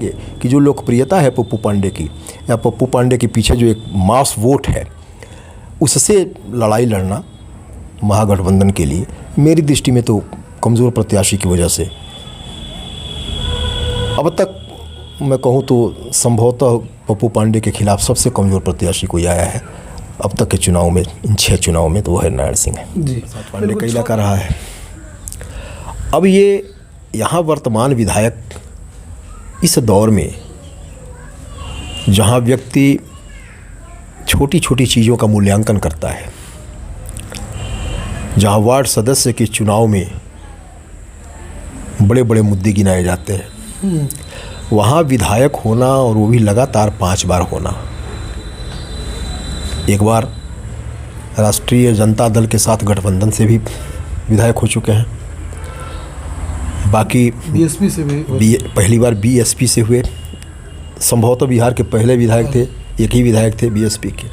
देखेंगे कि जो लोकप्रियता है पप्पू पांडे की, या पप्पू पांडे के पीछे जो एक मास वोट है, उससे लड़ाई लड़ना महागठबंधन के लिए मेरी दृष्टि में तो कमज़ोर प्रत्याशी की वजह से अब तक मैं कहूँ तो संभवतः पप्पू पांडे के खिलाफ सबसे कमज़ोर प्रत्याशी कोई आया है अब तक के चुनाव में, इन 6 चुनाव में, तो वो है नारायण सिंह है जी। पांडे का इलाका रहा है। अब ये यहाँ वर्तमान विधायक इस दौर में जहाँ व्यक्ति छोटी छोटी चीज़ों का मूल्यांकन करता है, जहाँ वार्ड सदस्य के चुनाव में बड़े बड़े मुद्दे गिनाए जाते हैं, वहाँ विधायक होना, और वो भी लगातार 5 बार होना। एक बार राष्ट्रीय जनता दल के साथ गठबंधन से भी विधायक हो चुके हैं, बाकी बीएसपी से भी पहली बार बीएसपी से हुए, संभवतः बिहार के पहले विधायक थे, एक ही विधायक थे बीएसपी के।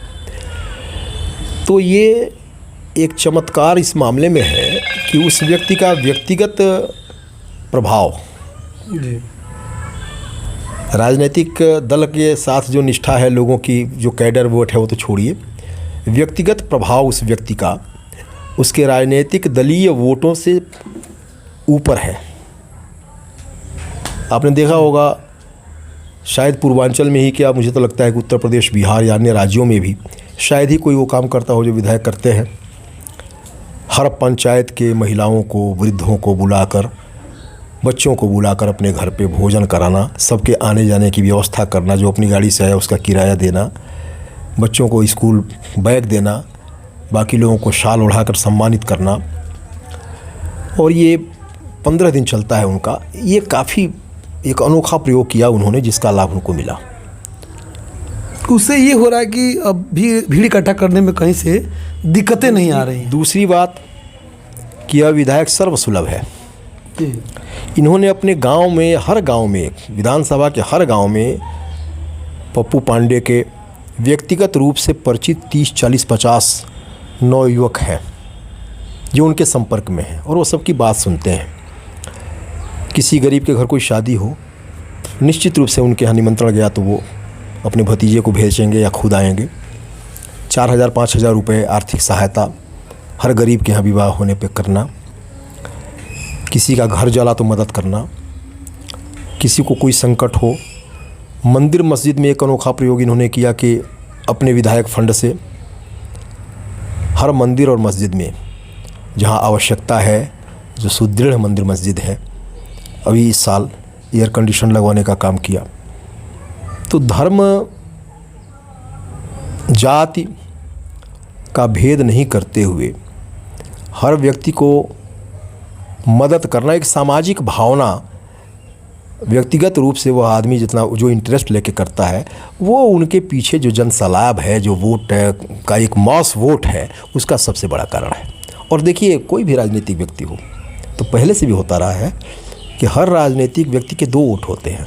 तो ये एक चमत्कार इस मामले में है कि उस व्यक्ति का व्यक्तिगत प्रभाव जी, राजनीतिक दल के साथ जो निष्ठा है लोगों की, जो कैडर वोट है वो तो छोड़िए, व्यक्तिगत प्रभाव उस व्यक्ति का उसके राजनीतिक दलीय वोटों से ऊपर है। आपने देखा होगा शायद पूर्वांचल में ही क्या, मुझे तो लगता है कि उत्तर प्रदेश, बिहार या अन्य राज्यों में भी शायद ही कोई वो काम करता हो जो विधायक करते हैं। हर पंचायत के महिलाओं को, वृद्धों को बुलाकर, बच्चों को बुलाकर अपने घर पे भोजन कराना, सबके आने जाने की व्यवस्था करना, जो अपनी गाड़ी से आया उसका किराया देना, बच्चों को स्कूल बैग देना, बाकी लोगों को शाल ओढ़ाकर सम्मानित करना, और ये 15 दिन चलता है उनका। ये काफ़ी एक अनोखा प्रयोग किया उन्होंने, जिसका लाभ उनको मिला। उससे ये हो रहा है कि अब भीड़ इकट्ठा करने में कहीं से दिक्कतें नहीं आ रही हैं। दूसरी बात कि यह विधायक सर्वसुलभ है। इन्होंने अपने गांव में, हर गांव में, विधानसभा के हर गांव में पप्पू पांडे के व्यक्तिगत रूप से परिचित 30, 40, 50 नवयुवक हैं जो उनके संपर्क में हैं, और वो सबकी बात सुनते हैं। किसी गरीब के घर कोई शादी हो, निश्चित रूप से उनके यहाँ निमंत्रण गया तो वो अपने भतीजे को भेजेंगे या खुद आएंगे। 4,000, 5,000 रुपये आर्थिक सहायता हर गरीब के यहाँ विवाह होने पे करना, किसी का घर जला तो मदद करना, किसी को कोई संकट हो। मंदिर मस्जिद में एक अनोखा प्रयोग इन्होंने किया कि अपने विधायक फंड से हर मंदिर और मस्जिद में जहाँ आवश्यकता है, जो सुदृढ़ मंदिर मस्जिद है, अभी इस साल एयर कंडीशन लगवाने का काम किया। तो धर्म जाति का भेद नहीं करते हुए हर व्यक्ति को मदद करना, एक सामाजिक भावना, व्यक्तिगत रूप से वह आदमी जितना जो इंटरेस्ट लेके करता है, वो उनके पीछे जो जनसलाब है, जो वोट है का एक मास वोट है, उसका सबसे बड़ा कारण है। और देखिए, कोई भी राजनीतिक व्यक्ति हो, तो पहले से भी होता रहा है कि हर राजनीतिक व्यक्ति के 2 वोट होते हैं।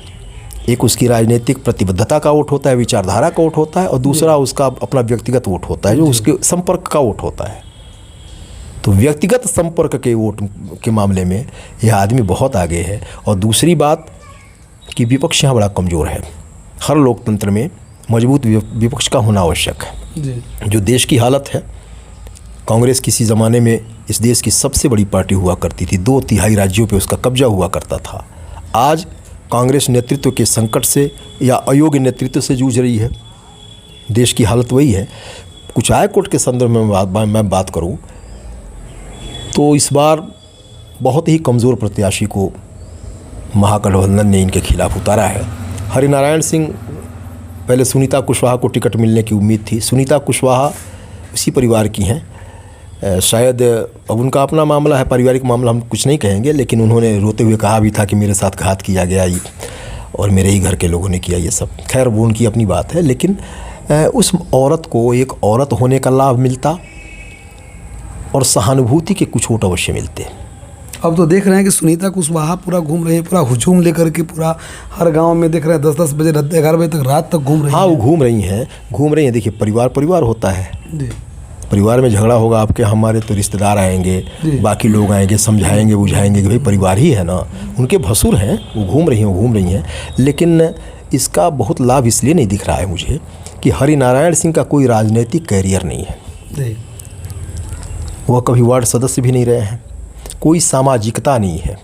एक उसकी राजनीतिक प्रतिबद्धता का वोट होता है, विचारधारा का वोट होता है, और दूसरा उसका अपना व्यक्तिगत वोट होता है, जो उसके संपर्क का वोट होता है। तो व्यक्तिगत संपर्क के वोट के मामले में यह आदमी बहुत आगे है। और दूसरी बात कि विपक्ष यहाँ बड़ा कमज़ोर है। हर लोकतंत्र में मजबूत विपक्ष का होना आवश्यक है। जो देश की हालत है, कांग्रेस किसी ज़माने में इस देश की सबसे बड़ी पार्टी हुआ करती थी, 2/3 राज्यों पे उसका कब्जा हुआ करता था। आज कांग्रेस नेतृत्व के संकट से या अयोग्य नेतृत्व से जूझ रही है। देश की हालत वही है। कुछ आय कोट के संदर्भ में मैं बात करूं तो इस बार बहुत ही कमज़ोर प्रत्याशी को महागठबंधन ने इनके खिलाफ उतारा है। हरिनारायण सिंह, पहले सुनीता कुशवाहा को टिकट मिलने की उम्मीद थी। सुनीता कुशवाहा उसी परिवार की हैं। शायद अब उनका अपना मामला है, पारिवारिक मामला, हम कुछ नहीं कहेंगे, लेकिन उन्होंने रोते हुए कहा भी था कि मेरे साथ घात किया गया और मेरे ही घर के लोगों ने किया ये सब। खैर, वो उनकी अपनी बात है, लेकिन उस औरत को एक औरत होने का लाभ मिलता और सहानुभूति के कुछ वोट अवश्य मिलते। अब तो देख रहे हैं कि सुनीता कुशवाहा पूरा घूम रही है, पूरा हुजूम लेकर के पूरा हर गांव में देख रहे हैं, 10-10 बजे 11 बजे तक रात तक घूम रही हैं। हाँ, वो घूम रही हैं। देखिए, परिवार होता है। परिवार में झगड़ा होगा आपके, हमारे तो रिश्तेदार आएंगे, बाकी लोग आएंगे, समझाएंगे बुझाएंगे कि भाई परिवार ही है ना, उनके भसुर हैं, वो घूम रही हैं। लेकिन इसका बहुत लाभ इसलिए नहीं दिख रहा है मुझे कि हरिनारायण सिंह का कोई राजनीतिक कैरियर नहीं है, जी। वह कभी वार्ड सदस्य भी नहीं रहे हैं, कोई सामाजिकता नहीं है,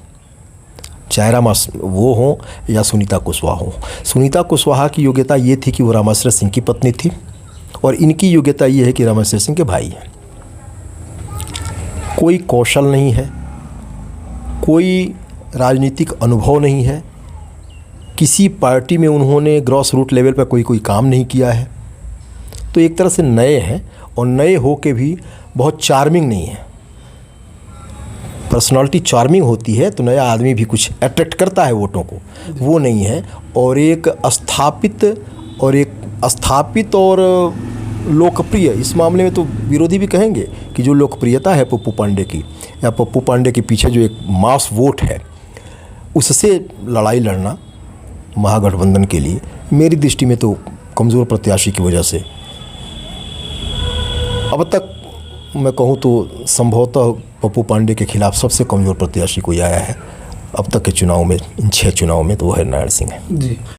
चाहे वो हों या सुनीता कुशवाहा हों। सुनीता कुशवाहा की योग्यता ये थी कि वो रामाश्रय सिंह की पत्नी थी, और इनकी योग्यता ये है कि रामाश्रय सिंह के भाई हैं। कोई कौशल नहीं है, कोई राजनीतिक अनुभव नहीं है, किसी पार्टी में उन्होंने ग्रॉस रूट लेवल पर कोई काम नहीं किया है, तो एक तरह से नए हैं, और नए हो के भी बहुत चार्मिंग नहीं है। पर्सनालिटी चार्मिंग होती है तो नया आदमी भी कुछ अट्रैक्ट करता है वोटों को, वो नहीं है। और एक स्थापित और लोकप्रिय, इस मामले में तो विरोधी भी कहेंगे कि जो लोकप्रियता है पप्पू पांडे की, या पप्पू पांडे के पीछे जो एक मास वोट है, उससे लड़ाई लड़ना महागठबंधन के लिए मेरी दृष्टि में तो कमज़ोर प्रत्याशी की वजह से अब तक मैं कहूँ तो संभवतः पप्पू पांडे के खिलाफ सबसे कमज़ोर प्रत्याशी कोई आया है अब तक के चुनाव में, इन 6 चुनाव में, तो वो हरिनारायण सिंह है। जी।